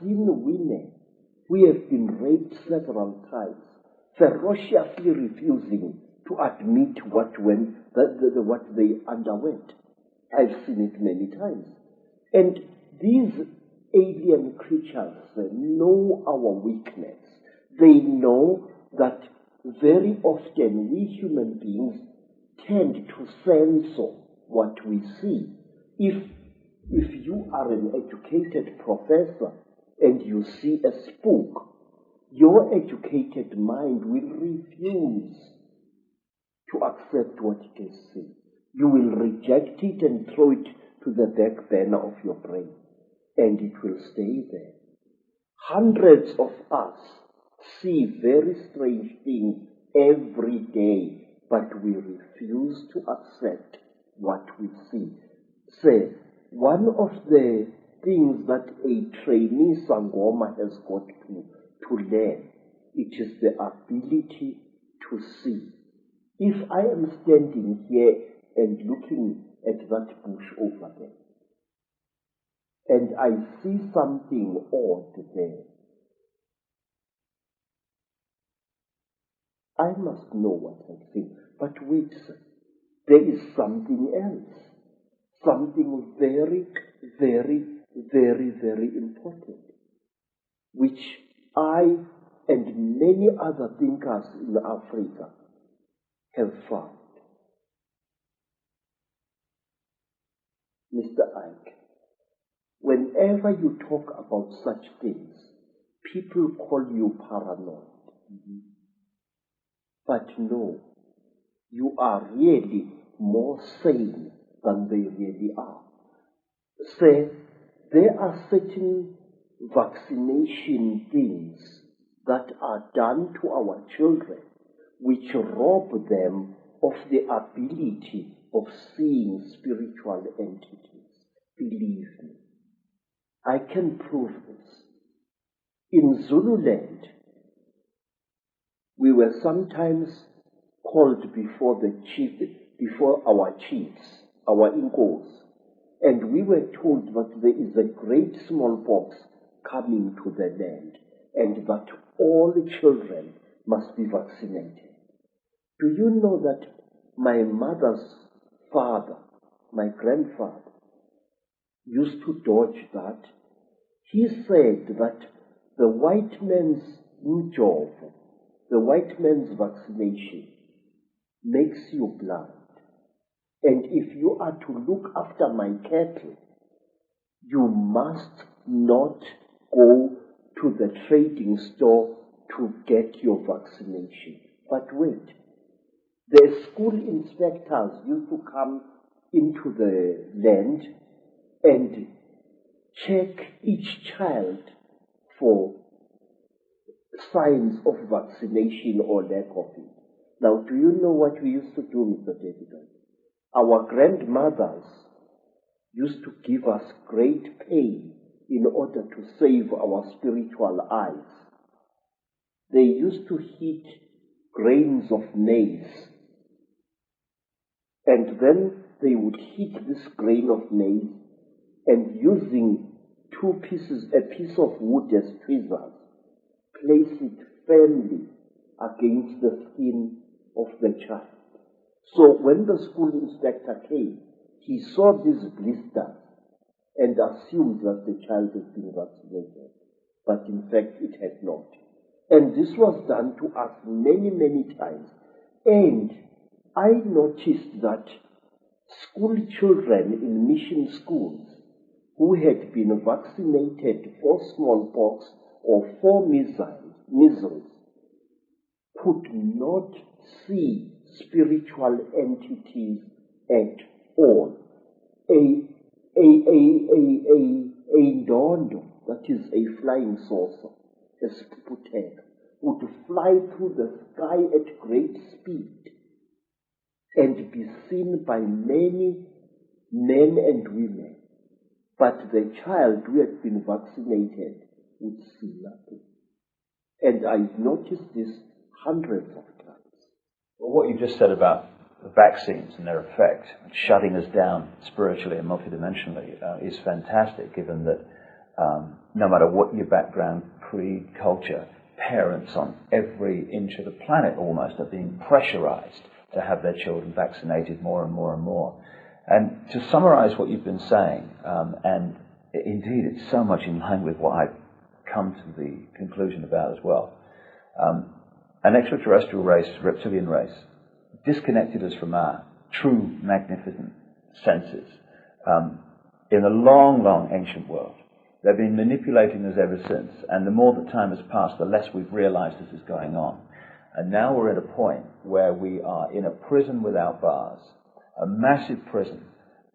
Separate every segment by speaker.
Speaker 1: seen women who have been raped several times, ferociously refusing to admit what they underwent. I've seen it many times. And these alien creatures know our weakness. They know that very often we human beings tend to censor what we see. If you are an educated professor and you see a spook, your educated mind will refuse to accept what it has seen. You will reject it and throw it to the back burner of your brain, and it will stay there. Hundreds of us see very strange things every day, but we refuse to accept what we see. Say, one of the things that a trainee Zangoma has got to learn, it is the ability to see. If I am standing here and looking at that bush over there, and I see something odd there, I must know what I see. But wait, sir, there is something else, something very, very, very, very important, which I and many other thinkers in Africa have found. Mr. Icke, whenever you talk about such things, people call you paranoid. But no, you are really more sane than they really are. Say, there are certain vaccination things that are done to our children which rob them of the ability of seeing spiritual entities. Believe me, I can prove this. In Zululand, we were sometimes called before our chiefs, our inkos, and we were told that there is a great smallpox coming to the land, and that all children must be vaccinated. Do you know that my mother's father, my grandfather, used to dodge that? He said that the white man's job, the white man's vaccination, makes you blind. And if you are to look after my cattle, you must not go to the trading store to get your vaccination. But wait, the school inspectors used to come into the land and check each child for signs of vaccination or lack of it. Now, do you know what we used to do, Mr. David? Our grandmothers used to give us great pain in order to save our spiritual eyes. They used to heat grains of maize, and then they would heat this grain of maize, and using a piece of wood as tweezers, place it firmly against the skin of the child. So when the school inspector came, he saw these blisters and assumed that the child had been vaccinated, but in fact it had not. And this was done to us many, many times. And I noticed that school children in mission schools who had been vaccinated for smallpox or for measles could not see spiritual entities at all. A ndondo, that is a flying saucer, a sputnik, would fly through the sky at great speed and be seen by many men and women. But the child who had been vaccinated would see nothing. And I've noticed this hundreds of times.
Speaker 2: Well, what you just said about the vaccines and their effect, shutting us down spiritually and multidimensionally, is fantastic, given that no matter what your background, creed, culture, parents on every inch of the planet almost are being pressurized to have their children vaccinated more and more and more. And to summarize what you've been saying, and indeed it's so much in line with what I've come to the conclusion about as well, an extraterrestrial race, reptilian race, disconnected us from our true magnificent senses in a long, long ancient world. They've been manipulating us ever since, and the more that time has passed, the less we've realized this is going on. And now we're at a point where we are in a prison without bars, a massive prison,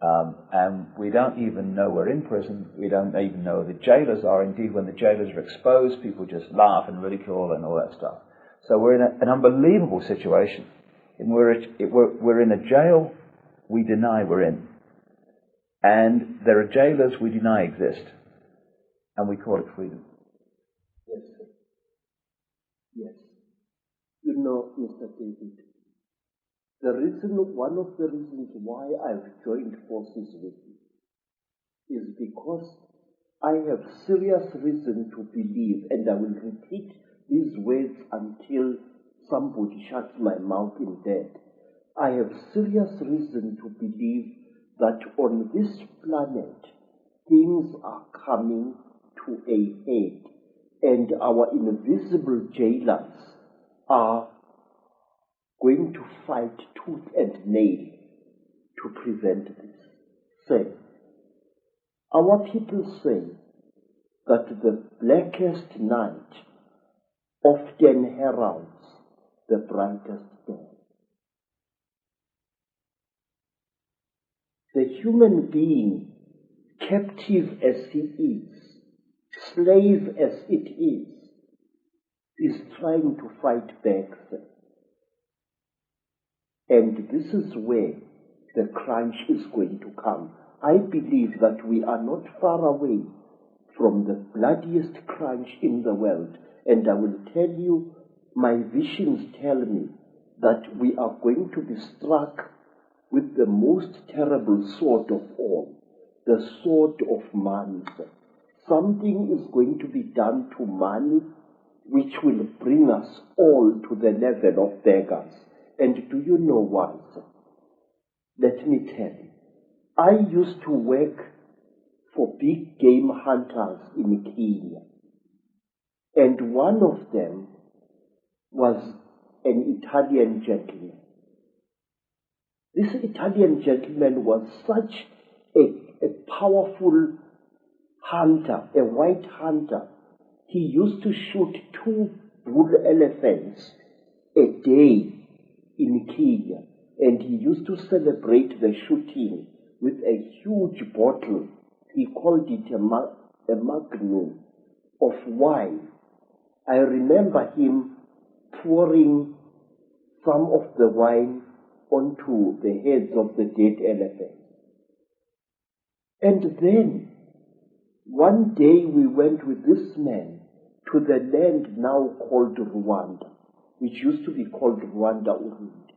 Speaker 2: and we don't even know we're in prison. We don't even know who the jailers are. Indeed, when the jailers are exposed, people just laugh and ridicule and all that stuff. So we're in an unbelievable situation. And we're in a jail we deny we're in. And there are jailers we deny exist. And we call it freedom.
Speaker 1: Yes, sir. Yes. You know, Mr. David, one of the reasons why I've joined forces with you is because I have serious reason to believe, and I will repeat these words until somebody shuts my mouth in death. I have serious reason to believe that on this planet, things are coming to a head, and our invisible jailers are going to fight tooth and nail to prevent this. Say, our people say that the blackest night often heralds the brightest dawn. The human being, captive as he is, slave as it is trying to fight back. And this is where the crunch is going to come. I believe that we are not far away from the bloodiest crunch in the world. And I will tell you, my visions tell me that we are going to be struck with the most terrible sword of all, the sword of money. Something is going to be done to money which will bring us all to the level of beggars. And do you know why, sir? Let me tell you. I used to work for big game hunters in Kenya. And one of them was an Italian gentleman. This Italian gentleman was such a powerful hunter, a white hunter. He used to shoot 2 bull elephants a day in Kenya, and he used to celebrate the shooting with a huge bottle. He called it a magnum of wine. I remember him pouring some of the wine onto the heads of the dead elephants. And then, one day we went with this man to the land now called Rwanda, which used to be called Rwanda-Urundi.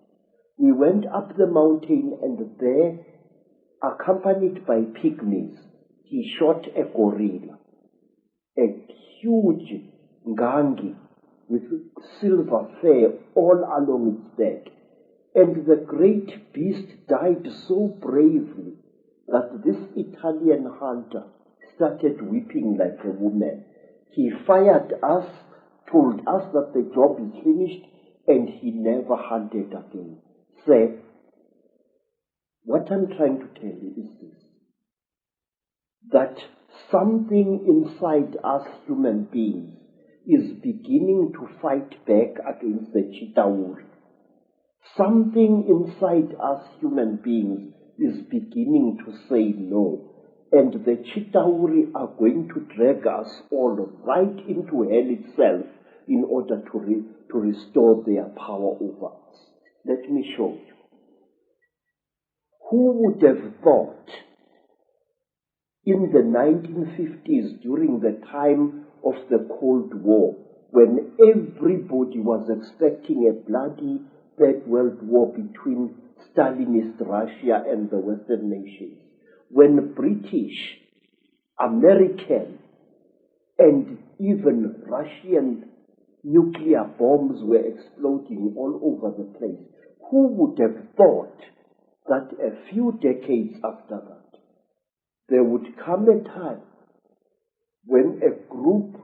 Speaker 1: We went up the mountain, and there, accompanied by pygmies, he shot a gorilla, a huge ngangi with silver fur all along its back. And the great beast died so bravely that this Italian hunter started weeping like a woman. He fired us, told us that the job is finished, and he never hunted again. Say, what I'm trying to tell you is this, that something inside us human beings is beginning to fight back against the Chitauri. Something inside us human beings is beginning to say no. And the Chitauri are going to drag us all right into hell itself in order to restore their power over us. Let me show you. Who would have thought in the 1950s, during the time of the Cold War, when everybody was expecting a bloody Third World War between Stalinist Russia and the Western nations, when British, American, and even Russian nuclear bombs were exploding all over the place. Who would have thought that a few decades after that, there would come a time when a group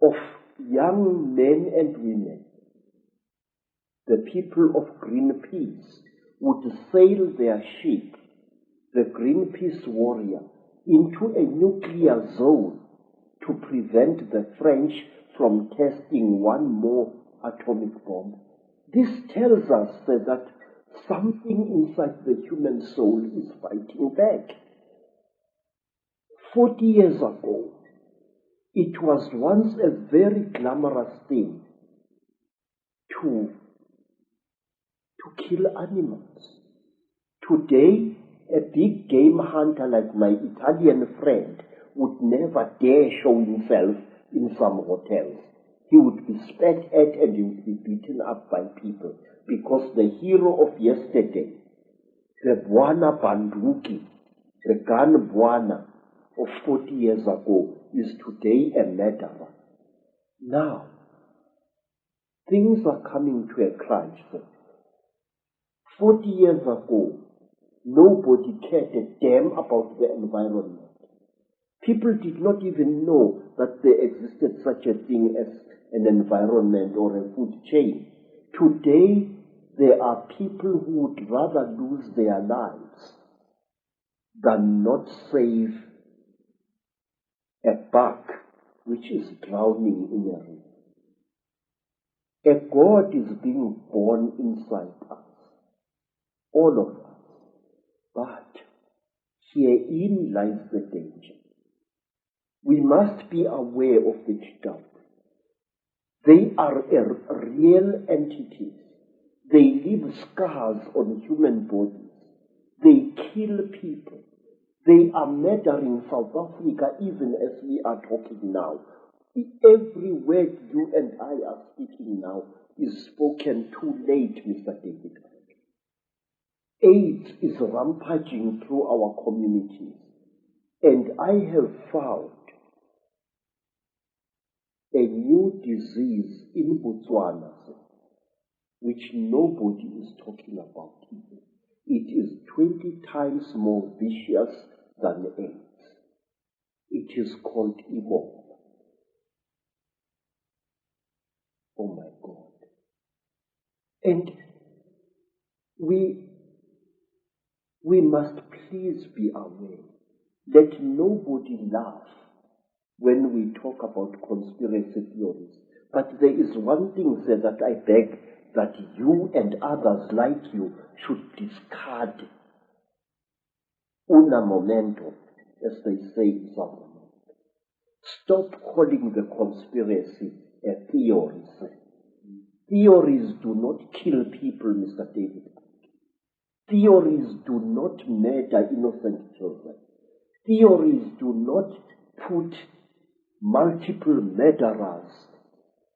Speaker 1: of young men and women, the people of Greenpeace, would sail their ship, the Greenpeace Warrior, into a nuclear zone to prevent the French from testing one more atomic bomb. This tells us that something inside the human soul is fighting back. 40 years ago, it was once a very glamorous thing to kill animals. Today, a big game hunter like my Italian friend would never dare show himself in some hotels. He would be spat at and he would be beaten up by people because the hero of yesterday, the Bwana Banduki, the gun Bwana of 40 years ago, is today a murderer. Now, things are coming to a crunch. 40 years ago, nobody cared a damn about the environment. People did not even know that there existed such a thing as an environment or a food chain. Today, there are people who would rather lose their lives than not save a buck which is drowning in a river. A God is being born inside us, all of us. But herein lies the danger. We must be aware of the Chitauri. They are real entities. They leave scars on human bodies. They kill people. They are murdering South Africa even as we are talking now. Every word you and I are speaking now is spoken too late, Mr. David. AIDS is rampaging through our communities. And I have found a new disease in Botswana, which nobody is talking about even. It is 20 times more vicious than AIDS. It is called Ebola. Oh my God. And we must please be aware. Let nobody laugh when we talk about conspiracy theories. But there is one thing, sir, that I beg that you and others like you should discard. Una momento, as they say in Zangoma. Stop calling the conspiracy a theory, sir. Theories do not kill people, Mr. David. Theories do not murder innocent children. Theories do not put multiple murderers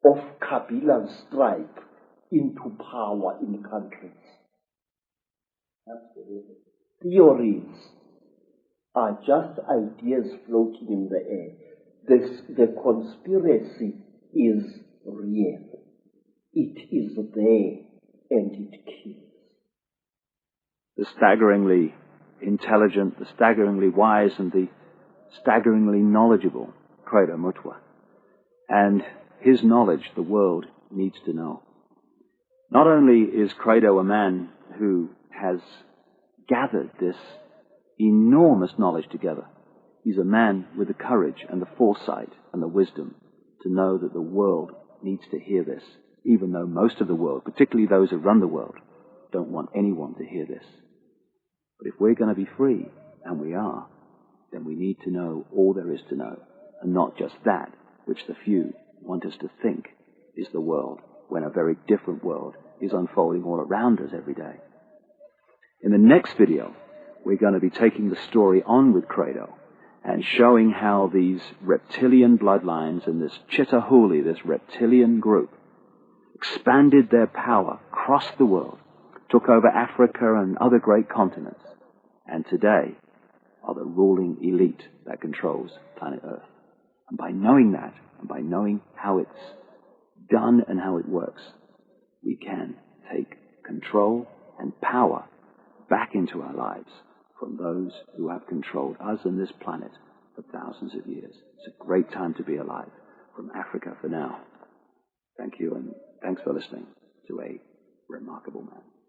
Speaker 1: of Kabila's stripe into power in countries. Absolutely. Theories are just ideas floating in the air. The conspiracy is real. It is there and it kills.
Speaker 2: The staggeringly intelligent, the staggeringly wise, and the staggeringly knowledgeable Credo Mutwa. And his knowledge the world needs to know. Not only is Credo a man who has gathered this enormous knowledge together, he's a man with the courage and the foresight and the wisdom to know that the world needs to hear this, even though most of the world, particularly those who run the world, don't want anyone to hear this. But if we're going to be free, and we are, then we need to know all there is to know, and not just that which the few want us to think is the world, when a very different world is unfolding all around us every day. In the next video, we're going to be taking the story on with Credo and showing how these reptilian bloodlines and this Chitahuli, this reptilian group, expanded their power across the world, took over Africa and other great continents, and today are the ruling elite that controls planet Earth. And by knowing that, and by knowing how it's done and how it works, we can take control and power back into our lives from those who have controlled us and this planet for thousands of years. It's a great time to be alive. From Africa for now. Thank you, and thanks for listening to a remarkable man.